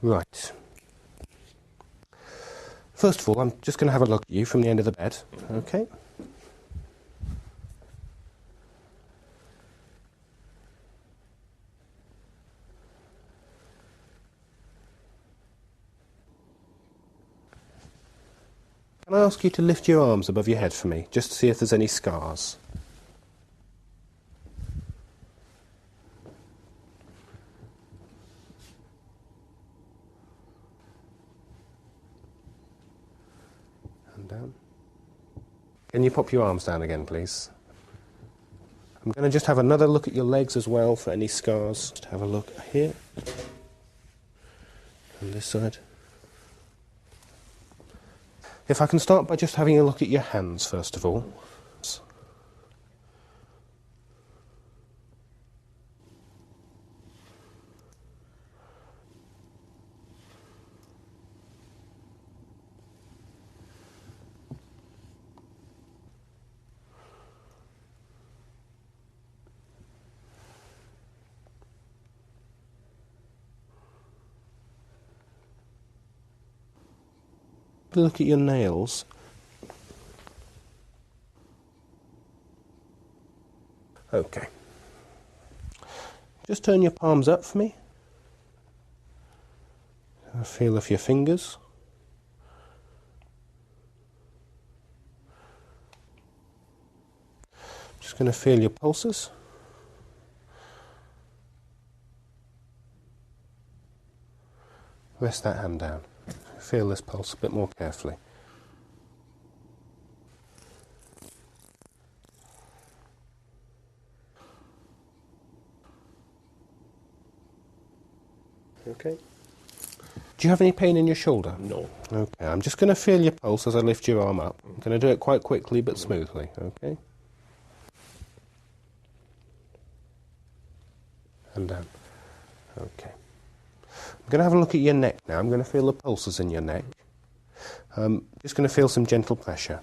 Right. First of all, I'm just going to have a look at you from the end of the bed. Okay. Can I ask you to lift your arms above your head for me, just to see if there's any scars? And down. Can you pop your arms down again, please? I'm going to just have another look at your legs as well for any scars. Just have a look here. On this side. If I can start by just having a look at your hands first of all. Look at your nails. Okay. Just turn your palms up for me. Have a feel of your fingers. Just going to feel your pulses. Rest that hand down. Feel this pulse a bit more carefully. Okay. Do you have any pain in your shoulder? No. Okay, I'm just going to feel your pulse as I lift your arm up. I'm going to do it quite quickly but smoothly, okay? And down. Okay. I'm going to have a look at your neck now. I'm going to feel the pulses in your neck. Just going to feel some gentle pressure.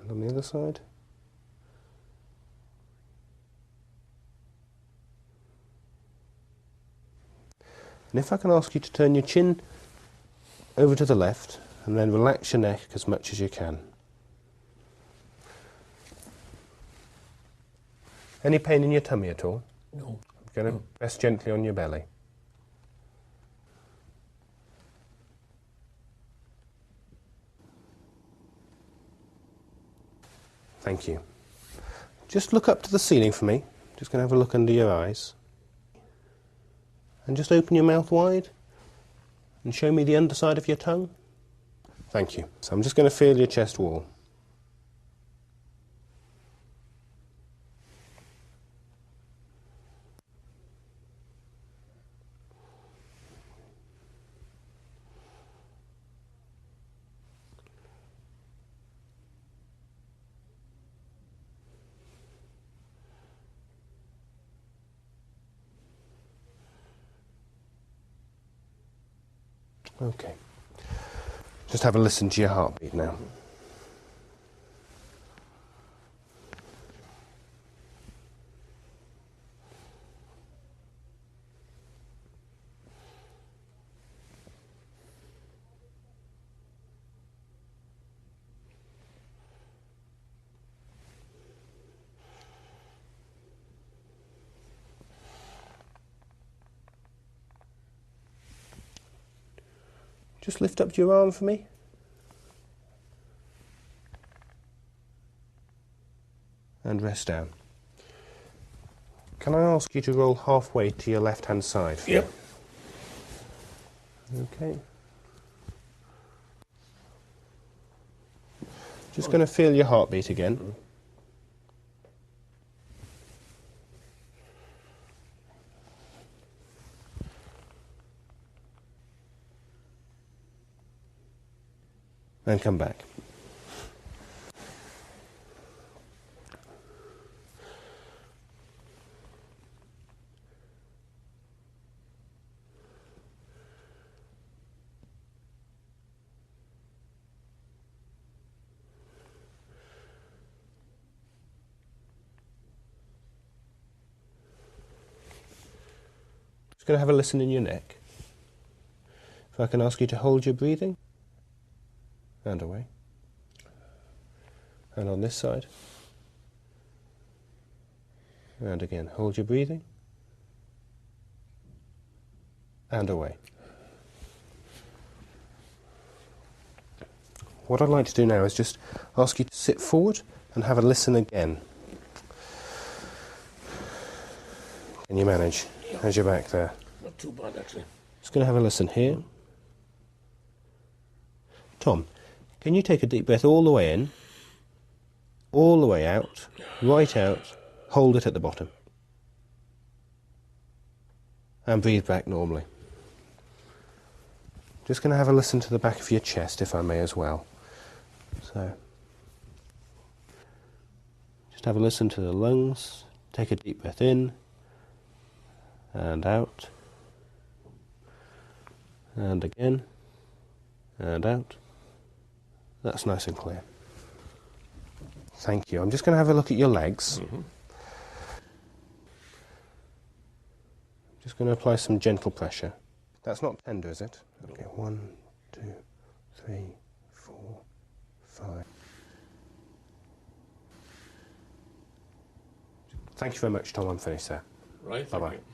And on the other side. And if I can ask you to turn your chin over to the left and then relax your neck as much as you can. Any pain in your tummy at all? No. I'm going to rest gently on your belly. Thank you. Just look up to the ceiling for me. Just going to have a look under your eyes. And just open your mouth wide and show me the underside of your tongue. Thank you. So I'm just going to feel your chest wall. Okay. Just have a listen to your heartbeat now. Just lift up your arm for me. And rest down. Can I ask you to roll halfway to your left-hand side? Yep. Okay. Just going to feel your heartbeat again. And come back. Just going to have a listen in your neck. If I can ask you to hold your breathing. And away. And on this side. And again, hold your breathing. And away. What I'd like to do now is just ask you to sit forward and have a listen again. Can you manage? Yeah. How's your back there? Not too bad, actually. Just going to have a listen here. Tom, can you take a deep breath all the way in, all the way out, right out, hold it at the bottom. And breathe back normally. Just going to have a listen to the back of your chest, if I may, as well. So, just have a listen to the lungs. Take a deep breath in and out, and again, and out. That's nice and clear. Thank you. I'm just going to have a look at your legs. Mm-hmm. Just going to apply some gentle pressure. That's not tender, is it? Okay, 1, 2, 3, 4, 5. Thank you very much, Tom. I'm finished there. Right. Bye-bye. Thank you.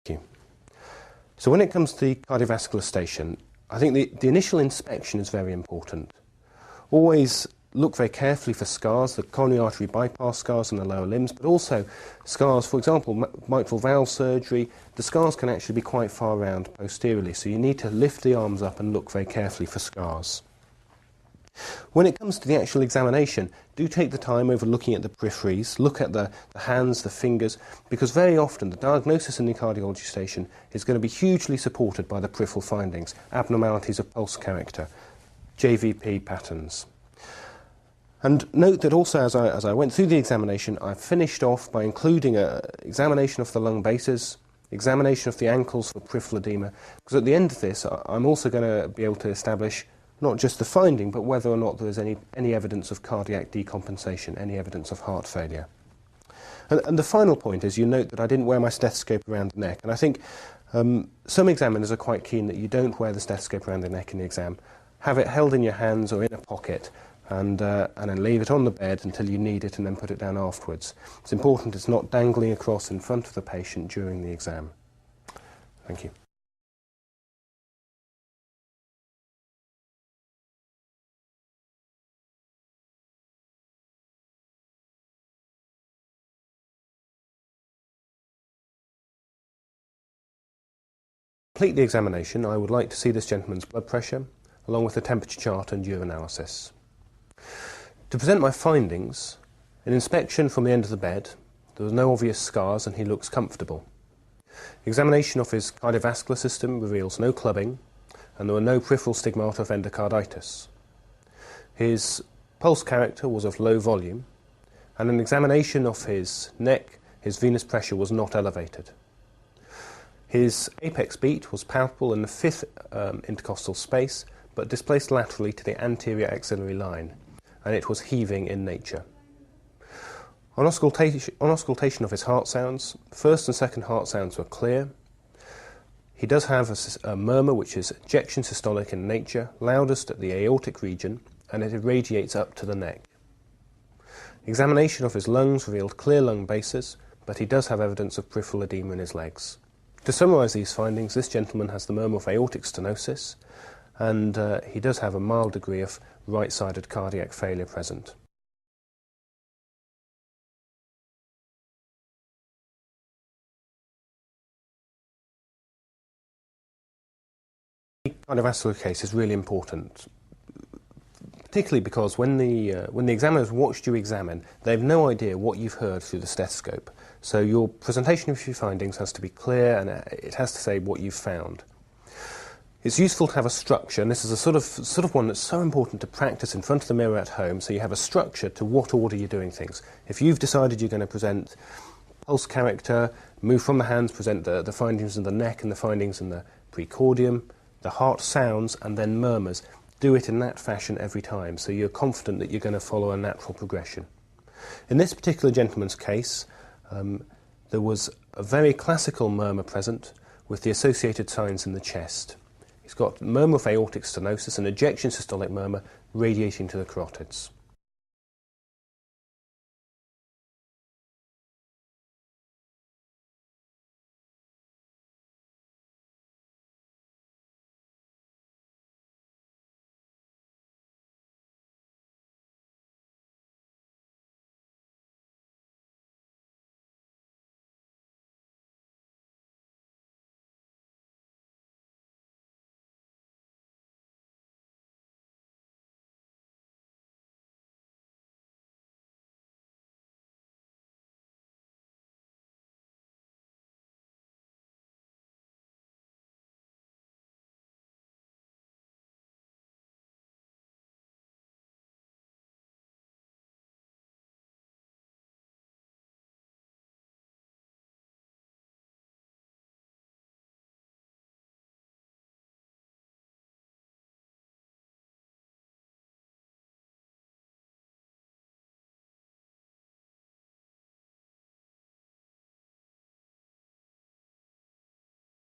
Thank you. So when it comes to the cardiovascular station, I think the initial inspection is very important. Always look very carefully for scars, the coronary artery bypass scars in the lower limbs, but also scars, for example, mitral valve surgery. The scars can actually be quite far round posteriorly, so you need to lift the arms up and look very carefully for scars. When it comes to the actual examination, do take the time over looking at the peripheries, look at the hands, the fingers, because very often the diagnosis in the cardiology station is going to be hugely supported by the peripheral findings, abnormalities of pulse character, JVP patterns. And note that also as I went through the examination, I finished off by including an examination of the lung bases, examination of the ankles for peripheral edema, because at the end of this I'm also going to be able to establish not just the finding, but whether or not there is any evidence of cardiac decompensation, any evidence of heart failure. And the final point is you note that I didn't wear my stethoscope around the neck, and I think some examiners are quite keen that you don't wear the stethoscope around the neck in the exam. Have it held in your hands or in a pocket, and then leave it on the bed until you need it and then put it down afterwards. It's important it's not dangling across in front of the patient during the exam. Thank you. To complete the examination, I would like to see this gentleman's blood pressure, along with the temperature chart and urinalysis. To present my findings, an inspection from the end of the bed, there was no obvious scars and he looks comfortable. Examination of his cardiovascular system reveals no clubbing and there were no peripheral stigmata of endocarditis. His pulse character was of low volume and an examination of his neck, his venous pressure was not elevated. His apex beat was palpable in the fifth intercostal space, but displaced laterally to the anterior axillary line. and it was heaving in nature. On auscultation of his heart sounds, first and second heart sounds were clear. He does have a murmur which is ejection systolic in nature, loudest at the aortic region, and it irradiates up to the neck. Examination of his lungs revealed clear lung bases, but he does have evidence of peripheral edema in his legs. To summarise these findings, this gentleman has the murmur of aortic stenosis, and he does have a mild degree of right-sided cardiac failure present. The cardiovascular case is really important, particularly because when the examiners watched you examine, they have no idea what you've heard through the stethoscope. So your presentation of your findings has to be clear, and it has to say what you've found. It's useful to have a structure, and this is a sort of one that's so important to practice in front of the mirror at home, so you have a structure to what order you're doing things. If you've decided you're going to present pulse character, move from the hands, present the findings in the neck and the findings in the precordium, the heart sounds, and then murmurs. Do it in that fashion every time, so you're confident that you're going to follow a natural progression. In this particular gentleman's case, there was a very classical murmur present with the associated signs in the chest. He's got murmur of aortic stenosis and ejection systolic murmur radiating to the carotids.